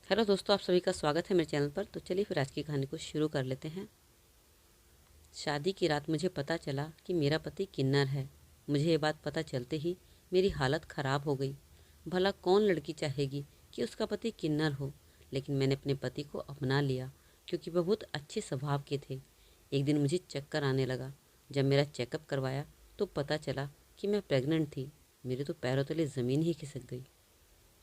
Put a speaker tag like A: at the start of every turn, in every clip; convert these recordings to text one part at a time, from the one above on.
A: Hello दोस्तों, आप सभी का स्वागत है मेरे चैनल पर। तो चलिए फिर आज की कहानी को शुरू कर लेते हैं। शादी की रात मुझे पता चला कि मेरा पति किन्नर है। मुझे ये बात पता चलते ही मेरी हालत ख़राब हो गई। भला कौन लड़की चाहेगी कि उसका पति किन्नर हो, लेकिन मैंने अपने पति को अपना लिया क्योंकि वह बहुत अच्छे स्वभाव के थे। एक दिन मुझे चक्कर आने लगा। जब मेरा चेकअप करवाया तो पता चला कि मैं प्रेग्नेंट थी। मेरे तो पैरों तले ज़मीन ही खिसक गई।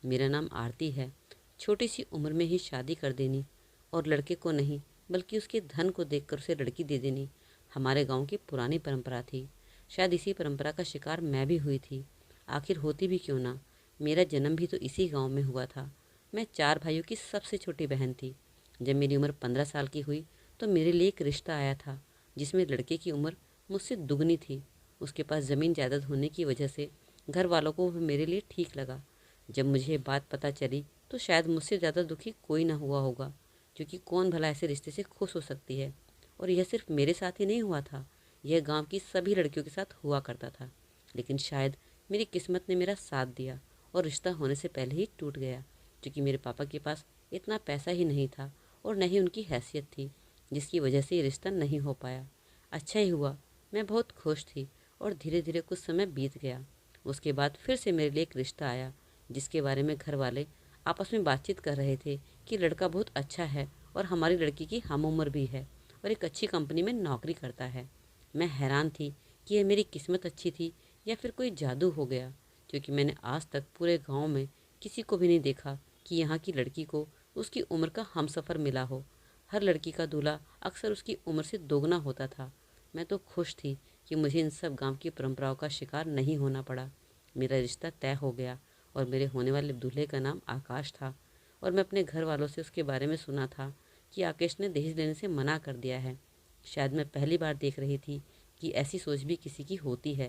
A: मेरा नाम आरती है। छोटी सी उम्र में ही शादी कर देनी और लड़के को नहीं बल्कि उसके धन को देखकर उसे लड़की दे देनी हमारे गांव की पुरानी परंपरा थी। शायद इसी परंपरा का शिकार मैं भी हुई थी। आखिर होती भी क्यों ना, मेरा जन्म भी तो इसी गांव में हुआ था। मैं 4 भाइयों की सबसे छोटी बहन थी। जब मेरी उम्र 15 साल की हुई तो मेरे लिए एक रिश्ता आया था जिसमें लड़के की उम्र मुझसे दुगनी थी। उसके पास ज़मीन जायदाद होने की वजह से घर वालों को वह मेरे लिए ठीक लगा। जब मुझे ये बात पता चली तो शायद मुझसे ज़्यादा दुखी कोई ना हुआ होगा, क्योंकि कौन भला ऐसे रिश्ते से खुश हो सकती है। और यह सिर्फ मेरे साथ ही नहीं हुआ था, यह गांव की सभी लड़कियों के साथ हुआ करता था। लेकिन शायद मेरी किस्मत ने मेरा साथ दिया और रिश्ता होने से पहले ही टूट गया, क्योंकि मेरे पापा के पास इतना पैसा ही नहीं था और न ही उनकी हैसियत थी, जिसकी वजह से ये रिश्ता नहीं हो पाया। अच्छा ही हुआ, मैं बहुत खुश थी और धीरे धीरे कुछ समय बीत गया। उसके बाद फिर से मेरे लिए एक रिश्ता आया जिसके बारे में घर वाले आपस में बातचीत कर रहे थे कि लड़का बहुत अच्छा है और हमारी लड़की की हम उम्र भी है और एक अच्छी कंपनी में नौकरी करता है। मैं हैरान थी कि यह मेरी किस्मत अच्छी थी या फिर कोई जादू हो गया, क्योंकि मैंने आज तक पूरे गांव में किसी को भी नहीं देखा कि यहाँ की लड़की को उसकी उम्र का हमसफ़र मिला हो। हर लड़की का दूल्हा अक्सर उसकी उम्र से दोगुना होता था। मैं तो खुश थी कि मुझे इन सब गांव की परंपराओं का शिकार नहीं होना पड़ा। मेरा रिश्ता तय हो गया और मेरे होने वाले दूल्हे का नाम आकाश था। और मैं अपने घर वालों से उसके बारे में सुना था कि आकाश ने दहेज लेने से मना कर दिया है। शायद मैं पहली बार देख रही थी कि ऐसी सोच भी किसी की होती है,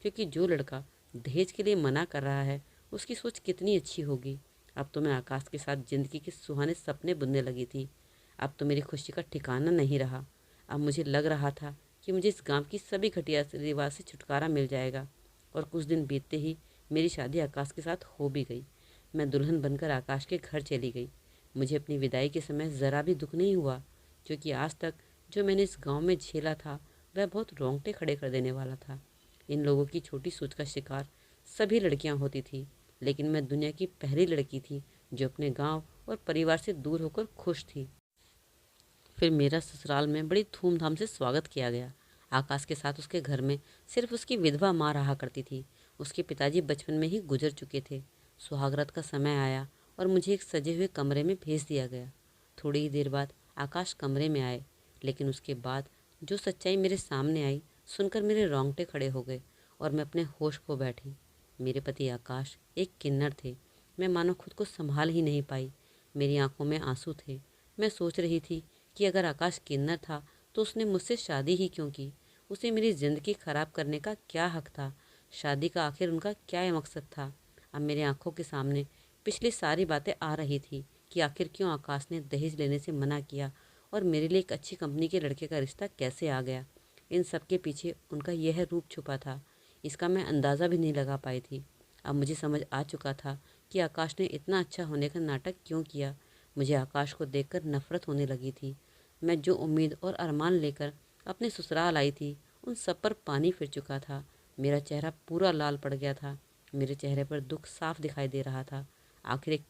A: क्योंकि जो लड़का दहेज के लिए मना कर रहा है उसकी सोच कितनी अच्छी होगी। अब तो मैं आकाश के साथ ज़िंदगी के सुहाने सपने बुनने लगी थी। अब तो मेरी खुशी का ठिकाना नहीं रहा। अब मुझे लग रहा था कि मुझे इस गांव की सभी घटिया रिवाज से छुटकारा मिल जाएगा। और कुछ दिन बीतते ही मेरी शादी आकाश के साथ हो भी गई। मैं दुल्हन बनकर आकाश के घर चली गई। मुझे अपनी विदाई के समय ज़रा भी दुख नहीं हुआ, क्योंकि आज तक जो मैंने इस गांव में झेला था वह बहुत रोंगटे खड़े कर देने वाला था। इन लोगों की छोटी सोच का शिकार सभी लड़कियां होती थी, लेकिन मैं दुनिया की पहली लड़की थी जो अपने गांव और परिवार से दूर होकर खुश थी। फिर मेरा ससुराल में बड़ी धूमधाम से स्वागत किया गया। आकाश के साथ उसके घर में सिर्फ उसकी विधवा माँ रहा करती थी। उसके पिताजी बचपन में ही गुजर चुके थे। सुहागरात का समय आया और मुझे एक सजे हुए कमरे में भेज दिया गया। थोड़ी ही देर बाद आकाश कमरे में आए, लेकिन उसके बाद जो सच्चाई मेरे सामने आई सुनकर मेरे रोंगटे खड़े हो गए और मैं अपने होश खो बैठी। मेरे पति आकाश एक किन्नर थे। मैं मानो खुद को संभाल ही नहीं पाई। मेरी आंखों में आंसू थे। मैं सोच रही थी कि अगर आकाश किन्नर था तो उसने मुझसे शादी ही क्यों की। उसे मेरी ज़िंदगी ख़राब करने का क्या हक था। शादी का आखिर उनका क्या मकसद था। अब मेरी आंखों के सामने पिछली सारी बातें आ रही थी कि आखिर क्यों आकाश ने दहेज लेने से मना किया और मेरे लिए एक अच्छी कंपनी के लड़के का रिश्ता कैसे आ गया। इन सब के पीछे उनका यह रूप छुपा था, इसका मैं अंदाज़ा भी नहीं लगा पाई थी। अब मुझे समझ आ चुका था कि आकाश ने इतना अच्छा होने का नाटक क्यों किया। मुझे आकाश को देखकर नफरत होने लगी थी। मैं जो उम्मीद और अरमान लेकर अपने ससुराल आई थी उन सब पर पानी फिर चुका था। मेरा चेहरा पूरा लाल पड़ गया था। मेरे चेहरे पर दुख साफ दिखाई दे रहा था। आखिर एक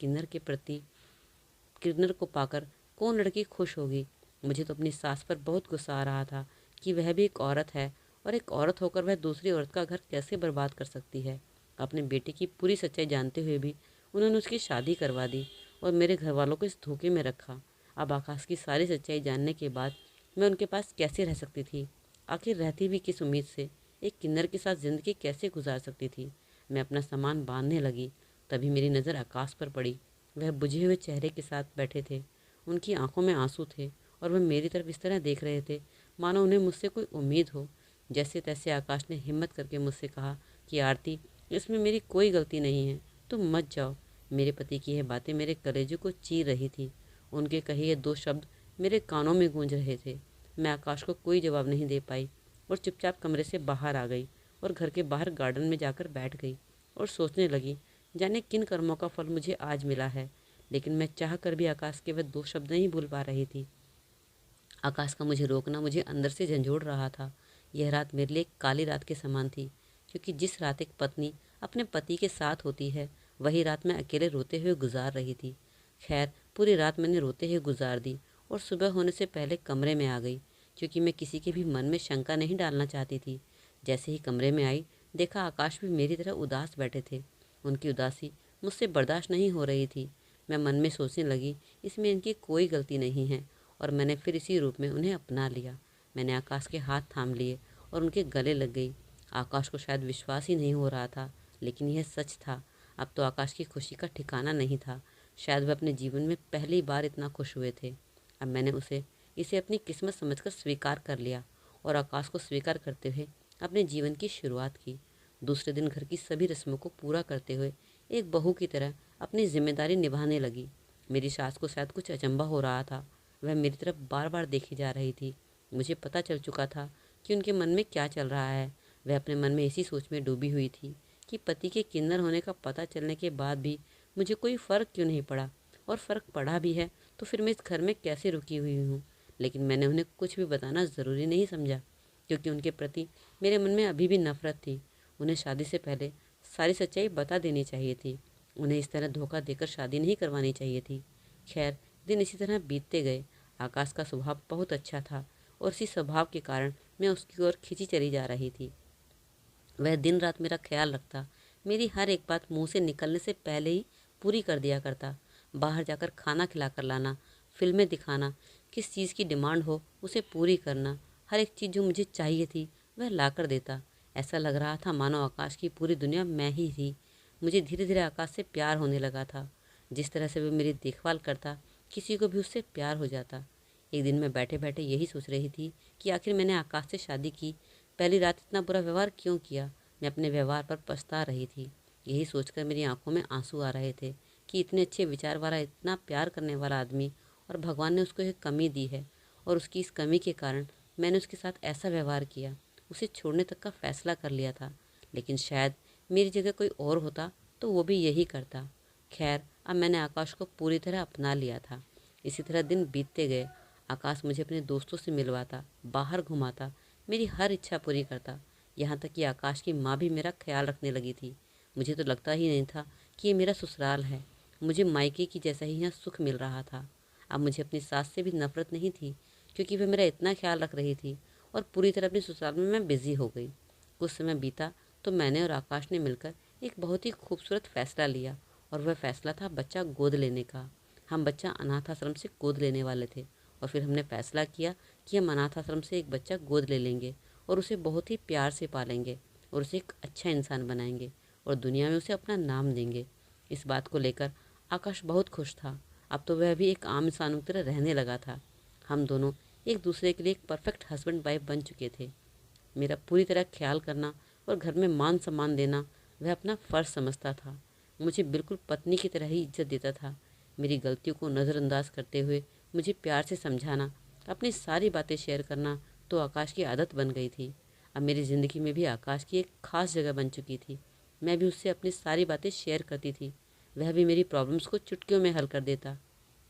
A: किन्नर को पाकर कौन लड़की खुश होगी। मुझे तो अपनी सास पर बहुत गुस्सा आ रहा था कि वह भी एक औरत है और एक औरत होकर वह दूसरी औरत का घर कैसे बर्बाद कर सकती है। अपने बेटे की पूरी सच्चाई जानते हुए भी उन्होंने उसकी शादी करवा दी और मेरे घर वालों को इस धोखे में रखा। अब आकाश की सारी सच्चाई जानने के बाद मैं उनके पास कैसे रह सकती थी। आखिर रहती भी किस उम्मीद से, एक किन्नर के साथ ज़िंदगी कैसे गुजार सकती थी। मैं अपना सामान बांधने लगी, तभी मेरी नज़र आकाश पर पड़ी। वह बुझे हुए चेहरे के साथ बैठे थे। उनकी आंखों में आंसू थे और वह मेरी तरफ इस तरह देख रहे थे मानो उन्हें मुझसे कोई उम्मीद हो। जैसे तैसे आकाश ने हिम्मत करके मुझसे कहा कि आरती, इसमें मेरी कोई गलती नहीं है, तुम मत जाओ। मेरे पति की यह बातें मेरे कलेजे को चीर रही थी। उनके कहे ये 2 शब्द मेरे कानों में गूंज रहे थे। मैं आकाश को कोई जवाब नहीं दे पाई और चुपचाप कमरे से बाहर आ गई और घर के बाहर गार्डन में जाकर बैठ गई और सोचने लगी, जाने किन कर्मों का फल मुझे आज मिला है। लेकिन मैं चाह कर भी आकाश के वह 2 शब्द नहीं भूल पा रही थी। आकाश का मुझे रोकना मुझे अंदर से झंझोड़ रहा था। यह रात मेरे लिए एक काली रात के समान थी, क्योंकि जिस रात एक पत्नी अपने पति के साथ होती है, वही रात मैं अकेले रोते हुए गुजार रही थी। खैर, पूरी रात मैंने रोते हुए गुजार दी और सुबह होने से पहले कमरे में आ गई, क्योंकि मैं किसी के भी मन में शंका नहीं डालना चाहती थी। जैसे ही कमरे में आई, देखा आकाश भी मेरी तरह उदास बैठे थे। उनकी उदासी मुझसे बर्दाश्त नहीं हो रही थी। मैं मन में सोचने लगी, इसमें इनकी कोई गलती नहीं है, और मैंने फिर इसी रूप में उन्हें अपना लिया। मैंने आकाश के हाथ थाम लिए और उनके गले लग गई। आकाश को शायद विश्वास ही नहीं हो रहा था, लेकिन यह सच था। अब तो आकाश की खुशी का ठिकाना नहीं था। शायद वह अपने जीवन में पहली बार इतना खुश हुए थे। अब मैंने इसे अपनी किस्मत समझकर स्वीकार कर लिया और आकाश को स्वीकार करते हुए अपने जीवन की शुरुआत की। दूसरे दिन घर की सभी रस्मों को पूरा करते हुए एक बहू की तरह अपनी जिम्मेदारी निभाने लगी। मेरी सास को शायद कुछ अचंभा हो रहा था। वह मेरी तरफ बार बार देखी जा रही थी। मुझे पता चल चुका था कि उनके मन में क्या चल रहा है। वह अपने मन में इसी सोच में डूबी हुई थी कि पति के किन्नर होने का पता चलने के बाद भी मुझे कोई फ़र्क क्यों नहीं पड़ा, और फ़र्क पड़ा भी है तो फिर मैं इस घर में कैसे रुकी हुई हूँ। लेकिन मैंने उन्हें कुछ भी बताना ज़रूरी नहीं समझा, क्योंकि उनके प्रति मेरे मन में अभी भी नफ़रत थी। उन्हें शादी से पहले सारी सच्चाई बता देनी चाहिए थी। उन्हें इस तरह धोखा देकर शादी नहीं करवानी चाहिए थी। खैर, दिन इसी तरह बीतते गए। आकाश का स्वभाव बहुत अच्छा था और इसी स्वभाव के कारण मैं उसकी ओर खिंची चली जा रही थी। वह दिन रात मेरा ख्याल रखता, मेरी हर एक बात मुंह से निकलने से पहले ही पूरी कर दिया करता। बाहर जाकर खाना खिलाकर लाना, फिल्में दिखाना, किस चीज़ की डिमांड हो उसे पूरी करना, हर एक चीज़ जो मुझे चाहिए थी वह ला कर देता। ऐसा लग रहा था मानो आकाश की पूरी दुनिया मैं ही थी। मुझे धीरे धीरे आकाश से प्यार होने लगा था। जिस तरह से वह मेरी देखभाल करता, किसी को भी उससे प्यार हो जाता। एक दिन मैं बैठे बैठे यही सोच रही थी कि आखिर मैंने आकाश से शादी की, पहली रात इतना बुरा व्यवहार क्यों किया। मैं अपने व्यवहार पर पछता रही थी। यही सोचकर मेरी आंखों में आंसू आ रहे थे कि इतने अच्छे विचार वाला, इतना प्यार करने वाला आदमी, और भगवान ने उसको एक कमी दी है, और उसकी इस कमी के कारण मैंने उसके साथ ऐसा व्यवहार किया, उसे छोड़ने तक का फैसला कर लिया था। लेकिन शायद मेरी जगह कोई और होता तो वो भी यही करता। खैर, अब मैंने आकाश को पूरी तरह अपना लिया था। इसी तरह दिन बीतते गए। आकाश मुझे अपने दोस्तों से मिलवाता, बाहर घुमाता, मेरी हर इच्छा पूरी करता। यहाँ तक कि आकाश की माँ भी मेरा ख्याल रखने लगी थी। मुझे तो लगता ही नहीं था कि ये मेरा ससुराल है। मुझे मायके की जैसा ही यहाँ सुख मिल रहा था। अब मुझे अपनी सास से भी नफरत नहीं थी, क्योंकि वह मेरा इतना ख्याल रख रही थी, और पूरी तरह अपने ससुराल में मैं बिजी हो गई। कुछ समय बीता तो मैंने और आकाश ने मिलकर एक बहुत ही खूबसूरत फैसला लिया, और वह फैसला था बच्चा गोद लेने का। हम बच्चा अनाथ आश्रम से गोद लेने वाले थे, और फिर हमने फैसला किया कि हम अनाथ आश्रम से एक बच्चा गोद ले लेंगे और उसे बहुत ही प्यार से पालेंगे और उसे एक अच्छा इंसान बनाएंगे और दुनिया में उसे अपना नाम देंगे। इस बात को लेकर आकाश बहुत खुश था। अब तो वह भी एक आम इंसानों की तरह रहने लगा था। हम दोनों एक दूसरे के लिए एक परफेक्ट हस्बैंड वाइफ बन चुके थे। मेरा पूरी तरह ख्याल करना और घर में मान सम्मान देना वह अपना फ़र्ज समझता था। मुझे बिल्कुल पत्नी की तरह ही इज्जत देता था। मेरी गलतियों को नज़रअंदाज करते हुए मुझे प्यार से समझाना, अपनी सारी बातें शेयर करना तो आकाश की आदत बन गई थी। अब मेरी ज़िंदगी में भी आकाश की एक ख़ास जगह बन चुकी थी। मैं भी उससे अपनी सारी बातें शेयर करती थी। वह भी मेरी प्रॉब्लम्स को चुटकियों में हल कर देता।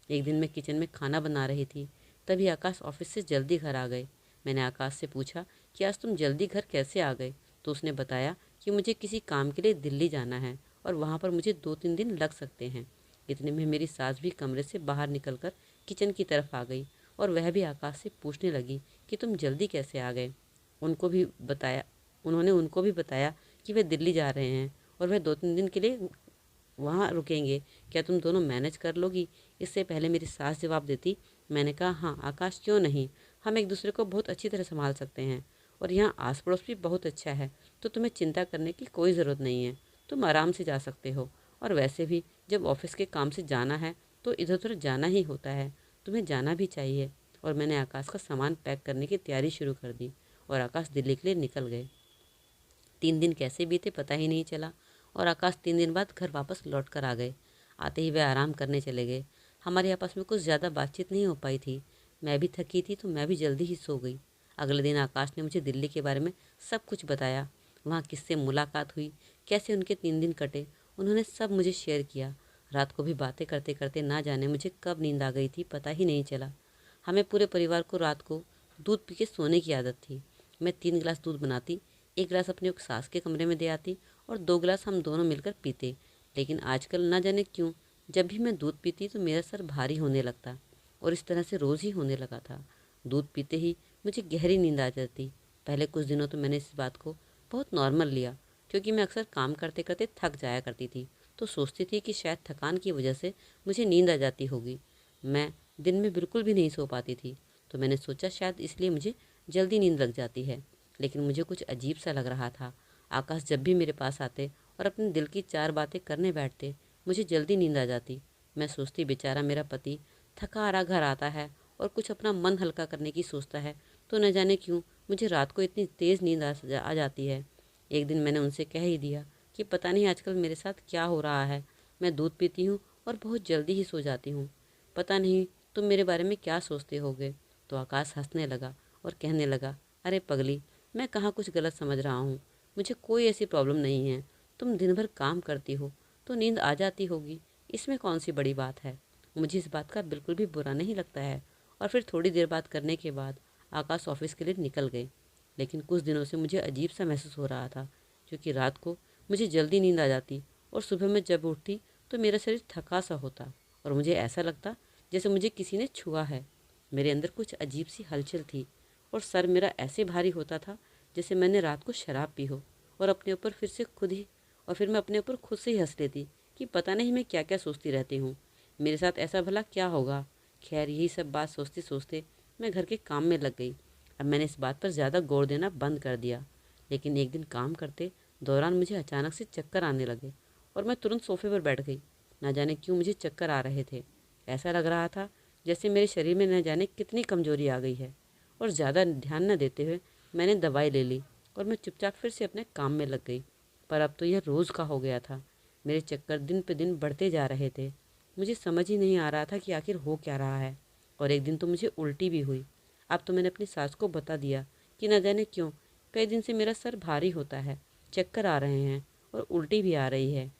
A: एक दिन मैं किचन में खाना बना रही थी, तभी आकाश ऑफिस से जल्दी घर आ गए। मैंने आकाश से पूछा कि आज तुम जल्दी घर कैसे आ गए, तो उसने बताया कि मुझे किसी काम के लिए दिल्ली जाना है और वहाँ पर मुझे 2-3 दिन लग सकते हैं। इतने में मेरी सास भी कमरे से बाहर निकलकर किचन की तरफ आ गई, और वह भी आकाश से पूछने लगी कि तुम जल्दी कैसे आ गए। उनको भी बताया उन्होंने उनको भी बताया कि वे दिल्ली जा रहे हैं और वह 2-3 दिन के लिए वहाँ रुकेंगे। क्या तुम दोनों मैनेज कर लोगी? इससे पहले मेरी सास जवाब देती, मैंने कहा, हाँ आकाश, क्यों नहीं, हम एक दूसरे को बहुत अच्छी तरह संभाल सकते हैं और यहाँ आस पड़ोस भी बहुत अच्छा है, तो तुम्हें चिंता करने की कोई ज़रूरत नहीं है। तुम आराम से जा सकते हो, और वैसे भी जब ऑफिस के काम से जाना है तो इधर उधर जाना ही होता है, तुम्हें जाना भी चाहिए। और मैंने आकाश का सामान पैक करने की तैयारी शुरू कर दी और आकाश दिल्ली के लिए निकल गए। 3 दिन कैसे बीते पता ही नहीं चला, और आकाश 3 दिन बाद घर वापस लौट कर आ गए। आते ही वे आराम करने चले गए। हमारे आपस में कुछ ज़्यादा बातचीत नहीं हो पाई थी। मैं भी थकी थी तो मैं भी जल्दी ही सो गई। अगले दिन आकाश ने मुझे दिल्ली के बारे में सब कुछ बताया। वहाँ किससे मुलाकात हुई, कैसे उनके 3 दिन कटे, उन्होंने सब मुझे शेयर किया। रात को भी बातें करते करते ना जाने मुझे कब नींद आ गई थी पता ही नहीं चला। हमें पूरे परिवार को रात को दूध पी के सोने की आदत थी। मैं 3 गिलास दूध बनाती, 1 गिलास अपनी सास के कमरे में दे आती और 2 गिलास हम दोनों मिलकर पीते। लेकिन आजकल ना जाने क्यों जब भी मैं दूध पीती तो मेरा सर भारी होने लगता और इस तरह से रोज़ ही होने लगा था। दूध पीते ही मुझे गहरी नींद आ जाती। पहले कुछ दिनों तो मैंने इस बात को बहुत नॉर्मल लिया, क्योंकि मैं अक्सर काम करते करते थक जाया करती थी, तो सोचती थी कि शायद थकान की वजह से मुझे नींद आ जाती होगी। मैं दिन में बिल्कुल भी नहीं सो पाती थी, तो मैंने सोचा शायद इसलिए मुझे जल्दी नींद लग जाती है। लेकिन मुझे कुछ अजीब सा लग रहा था। आकाश जब भी मेरे पास आते और अपने दिल की 4 बातें करने बैठते, मुझे जल्दी नींद आ जाती। मैं सोचती बेचारा मेरा पति थका हारा घर आता है और कुछ अपना मन हल्का करने की सोचता है, तो न जाने क्यों मुझे रात को इतनी तेज़ नींद आ जाती है। एक दिन मैंने उनसे कह ही दिया कि पता नहीं आजकल मेरे साथ क्या हो रहा है, मैं दूध पीती हूँ और बहुत जल्दी ही सो जाती हूँ। पता नहीं तुम मेरे बारे में क्या सोचते होगे। तो आकाश हंसने लगा और कहने लगा, अरे पगली, मैं कहाँ कुछ गलत समझ रहा हूँ। मुझे कोई ऐसी प्रॉब्लम नहीं है। तुम दिन भर काम करती हो तो नींद आ जाती होगी, इसमें कौन सी बड़ी बात है। मुझे इस बात का बिल्कुल भी बुरा नहीं लगता है। और फिर थोड़ी देर बात करने के बाद आकाश ऑफिस के लिए निकल गए। लेकिन कुछ दिनों से मुझे अजीब सा महसूस हो रहा था, क्योंकि रात को मुझे जल्दी नींद आ जाती और सुबह मैं जब उठती तो मेरा शरीर थका सा होता और मुझे ऐसा लगता जैसे मुझे किसी ने छुआ है। मेरे अंदर कुछ अजीब सी हलचल थी और सर मेरा ऐसे भारी होता था जैसे मैंने रात को शराब पी हो। और अपने ऊपर फिर से खुद ही और फिर मैं अपने ऊपर खुद से ही हंस लेती कि पता नहीं मैं क्या क्या सोचती रहती हूँ, मेरे साथ ऐसा भला क्या होगा। खैर यही सब बात सोचते सोचते मैं घर के काम में लग गई। अब मैंने इस बात पर ज़्यादा गौर देना बंद कर दिया। लेकिन एक दिन काम करते दौरान मुझे अचानक से चक्कर आने लगे और मैं तुरंत सोफे पर बैठ गई। ना जाने क्यों मुझे चक्कर आ रहे थे। ऐसा लग रहा था जैसे मेरे शरीर में न जाने कितनी कमजोरी आ गई है। और ज़्यादा ध्यान न देते हुए मैंने दवाई ले ली और मैं चुपचाप फिर से अपने काम में लग गई। पर अब तो यह रोज़ का हो गया था। मेरे चक्कर दिन पे दिन बढ़ते जा रहे थे। मुझे समझ ही नहीं आ रहा था कि आखिर हो क्या रहा है। और एक दिन तो मुझे उल्टी भी हुई। अब तो मैंने अपनी सास को बता दिया कि न जाने क्यों कई दिन से मेरा सर भारी होता है, चक्कर आ रहे हैं और उल्टी भी आ रही है।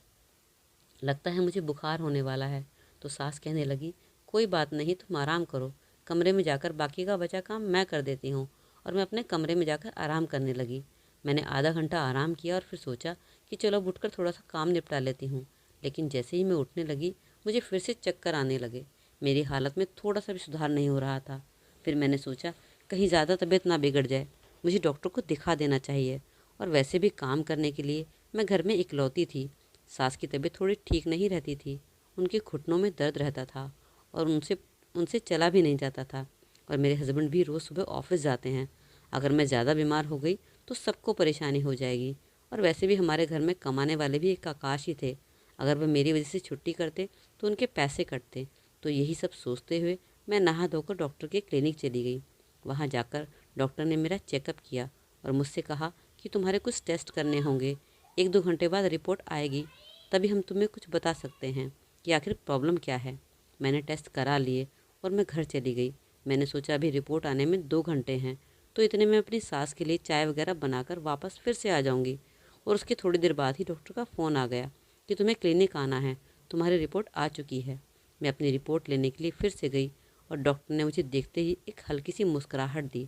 A: लगता है मुझे बुखार होने वाला है। तो सास कहने लगी, कोई बात नहीं, तुम आराम करो, कमरे में जाकर बाकी का बचा काम मैं कर देती हूँ। और मैं अपने कमरे में जाकर आराम करने लगी। मैंने आधा घंटा आराम किया और फिर सोचा कि चलो अब उठकर थोड़ा सा काम निपटा लेती हूँ। लेकिन जैसे ही मैं उठने लगी मुझे फिर से चक्कर आने लगे। मेरी हालत में थोड़ा सा भी सुधार नहीं हो रहा था। फिर मैंने सोचा कहीं ज़्यादा तबीयत ना बिगड़ जाए, मुझे डॉक्टर को दिखा देना चाहिए। और वैसे भी काम करने के लिए मैं घर में इकलौती थी। सास की तबीयत थोड़ी ठीक नहीं रहती थी, उनके घुटनों में दर्द रहता था और उनसे उनसे चला भी नहीं जाता था। और मेरे हस्बैंड भी रोज़ सुबह ऑफिस जाते हैं। अगर मैं ज़्यादा बीमार हो गई तो सबको परेशानी हो जाएगी। और वैसे भी हमारे घर में कमाने वाले भी एक आकाश ही थे। अगर वह मेरी वजह से छुट्टी करते तो उनके पैसे कटते। तो यही सब सोचते हुए मैं नहा धोकर डॉक्टर के क्लिनिक चली गई। वहाँ जाकर डॉक्टर ने मेरा चेकअप किया और मुझसे कहा कि तुम्हारे कुछ टेस्ट करने होंगे, 1-2 घंटे बाद रिपोर्ट आएगी, तभी हम तुम्हें कुछ बता सकते हैं कि आखिर प्रॉब्लम क्या है। मैंने टेस्ट करा लिए और मैं घर चली गई। मैंने सोचा अभी रिपोर्ट आने में 2 घंटे हैं, तो इतने में अपनी सास के लिए चाय वगैरह बनाकर वापस फिर से आ जाऊंगी। और उसके थोड़ी देर बाद ही डॉक्टर का फ़ोन आ गया कि तुम्हें क्लिनिक आना है, तुम्हारी रिपोर्ट आ चुकी है। मैं अपनी रिपोर्ट लेने के लिए फिर से गई और डॉक्टर ने मुझे देखते ही एक हल्की सी मुस्कुराहट दी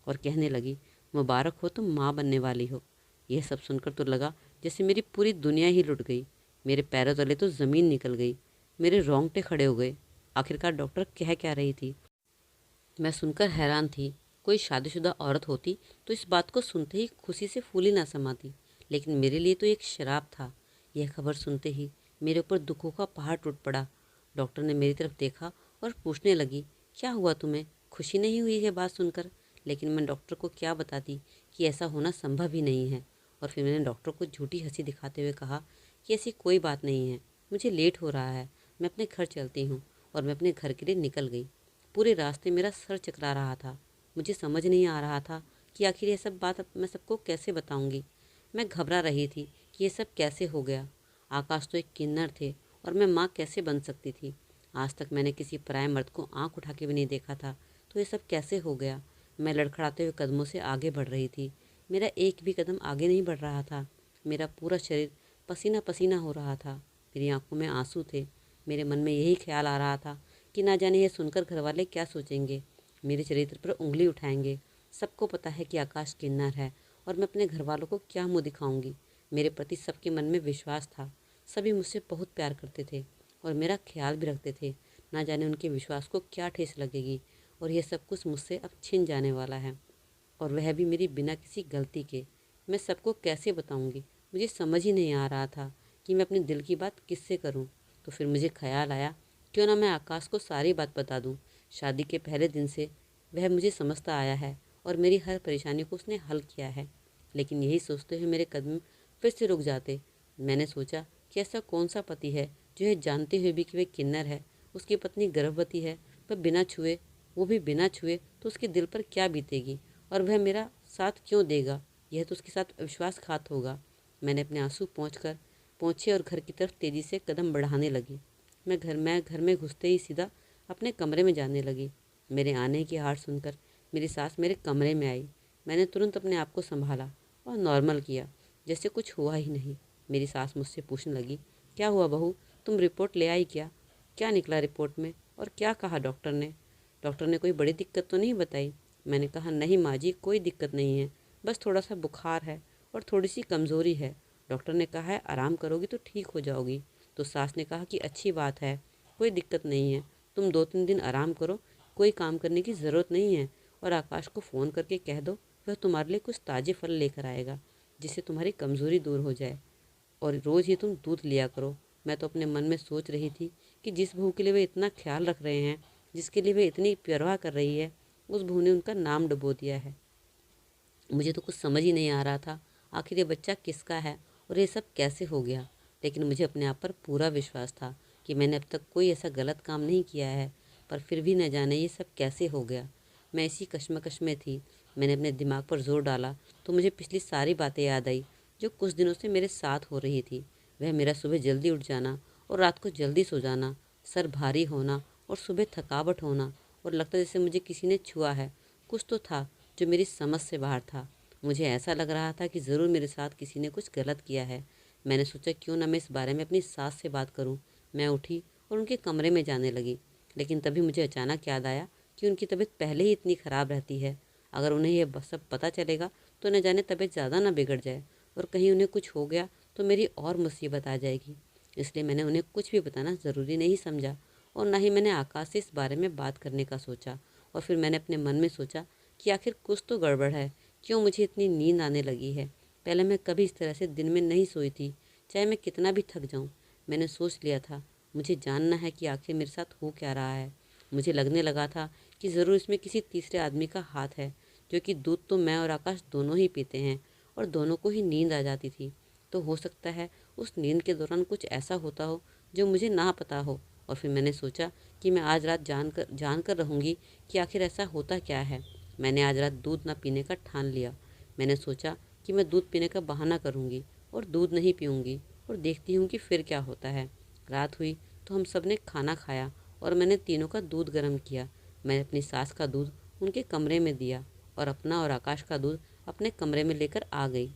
A: और कहने लगी, मुबारक हो, तुम माँ बनने वाली हो। यह सब सुनकर तो लगा जैसे मेरी पूरी दुनिया ही लुट गई। मेरे पैरों तले तो ज़मीन निकल गई, मेरे रोंगटे खड़े हो गए। आखिरकार डॉक्टर कह क्या रही थी मैं सुनकर हैरान थी। कोई शादीशुदा औरत होती तो इस बात को सुनते ही खुशी से फूली ना समाती, लेकिन मेरे लिए तो एक शराब था। यह खबर सुनते ही मेरे ऊपर दुखों का पहाड़ टूट पड़ा। डॉक्टर ने मेरी तरफ देखा और पूछने लगी, क्या हुआ तुम्हें, खुशी नहीं हुई है बात सुनकर। लेकिन मैं डॉक्टर को क्या बताती कि ऐसा होना संभव ही नहीं है। और फिर मैंने डॉक्टर को झूठी हंसी दिखाते हुए कहा कि ऐसी कोई बात नहीं है, मुझे लेट हो रहा है, मैं अपने घर चलती हूँ। और मैं अपने घर के लिए निकल गई। पूरे रास्ते मेरा सर चकरा रहा था। मुझे समझ नहीं आ रहा था कि आखिर ये सब बात अब मैं सबको कैसे बताऊंगी। मैं घबरा रही थी कि ये सब कैसे हो गया। आकाश तो एक किन्नर थे और मैं माँ कैसे बन सकती थी। आज तक मैंने किसी पराये मर्द को आंख उठा के भी नहीं देखा था, तो ये सब कैसे हो गया। मैं लड़खड़ाते हुए कदमों से आगे बढ़ रही थी। मेरा एक भी कदम आगे नहीं बढ़ रहा था। मेरा पूरा शरीर पसीना पसीना हो रहा था। मेरी आंखों में आंसू थे। मेरे मन में यही ख्याल आ रहा था कि ना जाने यह सुनकर घरवाले क्या सोचेंगे, मेरे चरित्र पर उंगली उठाएंगे। सबको पता है कि आकाश किन्नर है और मैं अपने घर वालों को क्या मुँह दिखाऊंगी। मेरे प्रति सबके मन में विश्वास था, सभी मुझसे बहुत प्यार करते थे और मेरा ख्याल भी रखते थे। ना जाने उनके विश्वास को क्या ठेस लगेगी और यह सब कुछ मुझसे अब छिन जाने वाला है, और वह भी मेरी बिना किसी गलती के। मैं सबको कैसे बताऊंगी? मुझे समझ ही नहीं आ रहा था कि मैं अपने दिल की बात किससे करूं। तो फिर मुझे ख्याल आया, क्यों ना मैं आकाश को सारी बात बता दूं। शादी के पहले दिन से वह मुझे समझता आया है और मेरी हर परेशानी को उसने हल किया है। लेकिन यही सोचते हुए मेरे कदम फिर से रुक जाते। मैंने सोचा कि ऐसा कौन सा पति है जो यह जानते हुए भी कि वह किन्नर है, उसकी पत्नी गर्भवती है, वह बिना छुए, वो भी बिना छुए, तो उसके दिल पर क्या बीतेगी और वह मेरा साथ क्यों देगा? यह तो उसके साथ विश्वासघात होगा। मैंने अपने आंसू पहुँचे और घर की तरफ तेज़ी से कदम बढ़ाने लगी। मैं घर में घुसते ही सीधा अपने कमरे में जाने लगी। मेरे आने की आहट सुनकर मेरी सास मेरे कमरे में आई। मैंने तुरंत अपने आप को संभाला और नॉर्मल किया, जैसे कुछ हुआ ही नहीं। मेरी सास मुझसे पूछने लगी, क्या हुआ बहू, तुम रिपोर्ट ले आई क्या? क्या निकला रिपोर्ट में और क्या कहा डॉक्टर ने? डॉक्टर ने कोई बड़ी दिक्कत तो नहीं बताई? मैंने कहा, नहीं माँ जी, कोई दिक्कत नहीं है, बस थोड़ा सा बुखार है और थोड़ी सी कमज़ोरी है। डॉक्टर ने कहा है आराम करोगी तो ठीक हो जाओगी। तो सास ने कहा कि अच्छी बात है, कोई दिक्कत नहीं है, तुम 2-3 दिन आराम करो, कोई काम करने की ज़रूरत नहीं है। और आकाश को फ़ोन करके कह दो वह तुम्हारे लिए कुछ ताज़े फल लेकर आएगा, जिससे तुम्हारी कमज़ोरी दूर हो जाए, और रोज़ ही तुम दूध लिया करो। मैं तो अपने मन में सोच रही थी कि जिस बहू के लिए वे इतना ख्याल रख रहे हैं, जिसके लिए वे इतनी परवाह कर रही है, उस बहू ने उनका नाम डुबो दिया है। मुझे तो कुछ समझ ही नहीं आ रहा था आखिर ये बच्चा किसका है और ये सब कैसे हो गया। लेकिन मुझे अपने आप पर पूरा विश्वास था कि मैंने अब तक कोई ऐसा गलत काम नहीं किया है, पर फिर भी न जाने ये सब कैसे हो गया। मैं इसी कश्मकश में थी। मैंने अपने दिमाग पर जोर डाला तो मुझे पिछली सारी बातें याद आई जो कुछ दिनों से मेरे साथ हो रही थी। वह मेरा सुबह जल्दी उठ जाना और रात को जल्दी सो जाना, सर भारी होना और सुबह थकावट होना, और लगता जैसे मुझे किसी ने छुआ है। कुछ तो था जो मेरी समझ से बाहर था। मुझे ऐसा लग रहा था कि ज़रूर मेरे साथ किसी ने कुछ गलत किया है। मैंने सोचा क्यों ना मैं इस बारे में अपनी सास से बात करूं। मैं उठी और उनके कमरे में जाने लगी, लेकिन तभी मुझे अचानक याद आया कि उनकी तबीयत पहले ही इतनी ख़राब रहती है। अगर उन्हें यह सब पता चलेगा तो न जाने तबीयत ज़्यादा ना बिगड़ जाए, और कहीं उन्हें कुछ हो गया तो मेरी और मुसीबत आ जाएगी। इसलिए मैंने उन्हें कुछ भी बताना ज़रूरी नहीं समझा, और ना ही मैंने आकाश से इस बारे में बात करने का सोचा। और फिर मैंने अपने मन में सोचा कि आखिर कुछ तो गड़बड़ है, क्यों मुझे इतनी नींद आने लगी है। पहले मैं कभी इस तरह से दिन में नहीं सोई थी, चाहे मैं कितना भी थक जाऊं। मैंने सोच लिया था मुझे जानना है कि आखिर मेरे साथ हो क्या रहा है। मुझे लगने लगा था कि ज़रूर इसमें किसी तीसरे आदमी का हाथ है, क्योंकि दूध तो मैं और आकाश दोनों ही पीते हैं और दोनों को ही नींद आ जाती थी। तो हो सकता है उस नींद के दौरान कुछ ऐसा होता हो जो मुझे ना पता हो। और फिर मैंने सोचा कि मैं आज रात जानकर रहूँगी कि आखिर ऐसा होता क्या है। मैंने आज रात दूध ना पीने का ठान लिया। मैंने सोचा कि मैं दूध पीने का बहाना करूँगी और दूध नहीं पीऊँगी, और देखती हूँ कि फिर क्या होता है। रात हुई तो हम सब ने खाना खाया और मैंने तीनों का दूध गर्म किया। मैंने अपनी सास का दूध उनके कमरे में दिया और अपना और आकाश का दूध अपने कमरे में लेकर आ गई।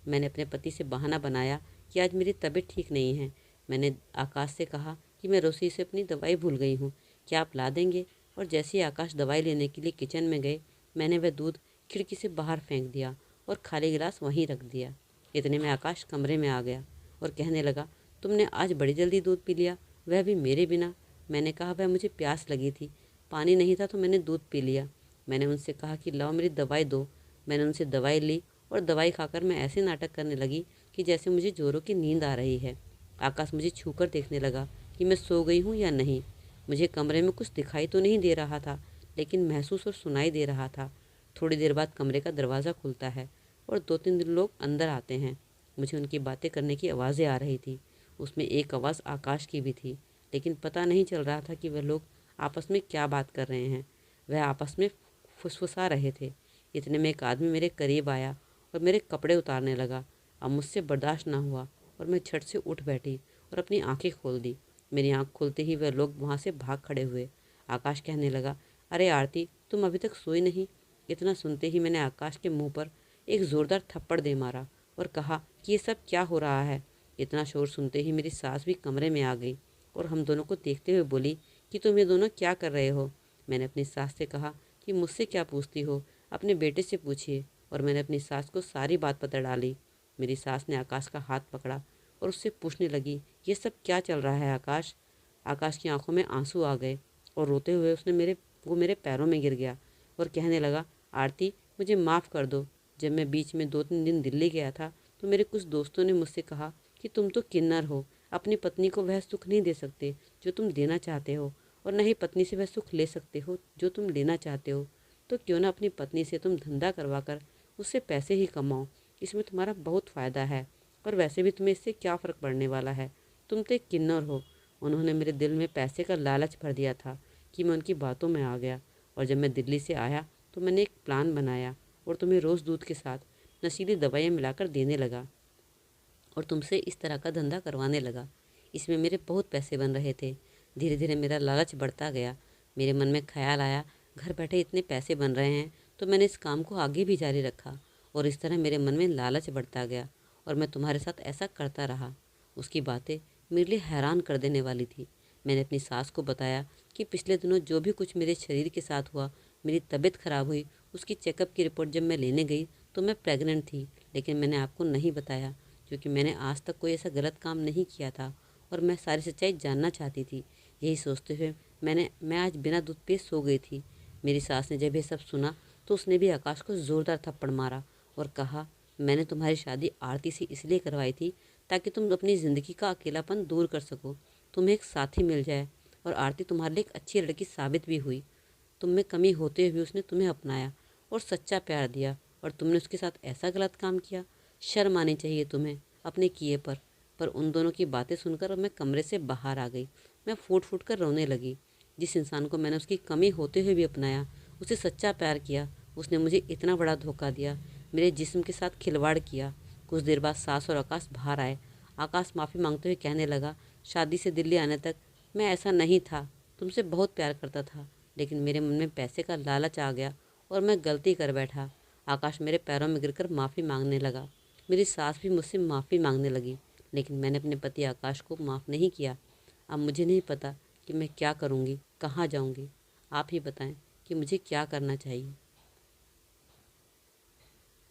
A: मैंने अपने पति से बहाना बनाया कि आज मेरी तबीयत ठीक नहीं है। मैंने आकाश से कहा कि मैं रसोई से अपनी दवाई भूल गई हूँ, क्या आप ला देंगे? और जैसे ही आकाश दवाई लेने के लिए किचन में गए, मैंने वह दूध खिड़की से बाहर फेंक दिया और खाली गिलास वहीं रख दिया। इतने में आकाश कमरे में आ गया और कहने लगा, तुमने आज बड़ी जल्दी दूध पी लिया, वह भी मेरे बिना। मैंने कहा, वह मुझे प्यास लगी थी, पानी नहीं था तो मैंने दूध पी लिया। मैंने उनसे कहा कि लाओ मेरी दवाई दो। मैंने उनसे दवाई ली और दवाई खाकर मैं ऐसे नाटक करने लगी कि जैसे मुझे जोरों की नींद आ रही है। आकाश मुझे छूकर देखने लगा कि मैं सो गई हूँ या नहीं। मुझे कमरे में कुछ दिखाई तो नहीं दे रहा था, लेकिन महसूस और सुनाई दे रहा था। थोड़ी देर बाद कमरे का दरवाज़ा खुलता है और 2-3 लोग अंदर आते हैं। मुझे उनकी बातें करने की आवाज़ें आ रही थी। उसमें एक आवाज़ आकाश की भी थी, लेकिन पता नहीं चल रहा था कि वह लोग आपस में क्या बात कर रहे हैं। वह आपस में फुसफुसा रहे थे। इतने में एक आदमी मेरे करीब आया और मेरे कपड़े उतारने लगा। अब मुझसे बर्दाश्त ना हुआ और मैं झट से उठ बैठी और अपनी आंखें खोल दी। मेरी आंख खुलते ही वह लोग वहाँ से भाग खड़े हुए। आकाश कहने लगा, अरे आरती, तुम अभी तक सोई नहीं? इतना सुनते ही मैंने आकाश के मुंह पर एक ज़ोरदार थप्पड़ दे मारा और कहा कि ये सब क्या हो रहा है। इतना शोर सुनते ही मेरी सास भी कमरे में आ गई। और हम दोनों को देखते हुए बोली कि तुम ये दोनों क्या कर रहे हो। मैंने अपनी सास से कहा कि मुझसे क्या पूछती हो, अपने बेटे से पूछिए। और मैंने अपनी सास को सारी बात बता डाली। मेरी सास ने आकाश का हाथ पकड़ा और उससे पूछने लगी, ये सब क्या चल रहा है आकाश। आकाश की आंखों में आंसू आ गए और रोते हुए वो मेरे पैरों में गिर गया और कहने लगा, आरती मुझे माफ़ कर दो। जब मैं बीच में 2-3 दिन दिल्ली गया था तो मेरे कुछ दोस्तों ने मुझसे कहा कि तुम तो किन्नर हो, अपनी पत्नी को वह सुख नहीं दे सकते जो तुम देना चाहते हो, और न ही पत्नी से वह सुख ले सकते हो जो तुम लेना चाहते हो। तो क्यों ना अपनी पत्नी से तुम धंधा करवा कर उससे पैसे ही कमाओ, इसमें तुम्हारा बहुत फ़ायदा है। और वैसे भी तुम्हें इससे क्या फ़र्क पड़ने वाला है, तुम तो एक किन्नर हो। उन्होंने मेरे दिल में पैसे का लालच भर दिया था कि मैं उनकी बातों में आ गया। और जब मैं दिल्ली से आया तो मैंने एक प्लान बनाया और तुम्हें रोज़ दूध के साथ नशीली दवाइयाँ मिलाकर देने लगा और तुमसे इस तरह का धंधा करवाने लगा। इसमें मेरे बहुत पैसे बन रहे थे। धीरे धीरे मेरा लालच बढ़ता गया। मेरे मन में ख्याल आया, घर बैठे इतने पैसे बन रहे हैं तो मैंने इस काम को आगे भी जारी रखा। और इस तरह मेरे मन में लालच बढ़ता गया और मैं तुम्हारे साथ ऐसा करता रहा। उसकी बातें मेरे लिए हैरान कर देने वाली थी। मैंने अपनी सास को बताया कि पिछले दिनों जो भी कुछ मेरे शरीर के साथ हुआ, मेरी तबीयत खराब हुई, उसकी चेकअप की रिपोर्ट जब मैं लेने गई तो मैं प्रेग्नेंट थी। लेकिन मैंने आपको नहीं बताया क्योंकि मैंने आज तक कोई ऐसा गलत काम नहीं किया था और मैं सारी सच्चाई जानना चाहती थी। यही सोचते हुए मैं आज बिना दूध पिए सो गई थी। मेरी सास ने जब ये सब सुना तो उसने भी आकाश को ज़ोरदार थप्पड़ मारा और कहा, मैंने तुम्हारी शादी आरती से इसलिए करवाई थी ताकि तुम अपनी ज़िंदगी का अकेलापन दूर कर सको, तुम्हें एक साथी मिल जाए। और आरती तुम्हारे लिए एक अच्छी लड़की साबित भी हुई। तुम में कमी होते हुए उसने तुम्हें अपनाया और सच्चा प्यार दिया, और तुमने उसके साथ ऐसा गलत काम किया। शर्म आनी चाहिए तुम्हें अपने किए पर उन दोनों की बातें सुनकर मैं कमरे से बाहर आ गई। मैं फूट फूट कर रोने लगी। जिस इंसान को मैंने उसकी कमी होते हुए भी अपनाया, उसे सच्चा प्यार किया, उसने मुझे इतना बड़ा धोखा दिया, मेरे जिस्म के साथ खिलवाड़ किया। कुछ देर बाद सास और आकाश बाहर आए। आकाश माफ़ी मांगते हुए कहने लगा, शादी से दिल्ली आने तक मैं ऐसा नहीं था, तुमसे बहुत प्यार करता था, लेकिन मेरे मन में पैसे का लालच आ गया और मैं गलती कर बैठा। आकाश मेरे पैरों में गिरकर माफ़ी मांगने लगा। मेरी सास भी मुझसे माफ़ी मांगने लगी, लेकिन मैंने अपने पति आकाश को माफ़ नहीं किया। अब मुझे नहीं पता कि मैं क्या करूँगी, कहाँ जाऊँगी। आप ही बताएं कि मुझे क्या करना चाहिए।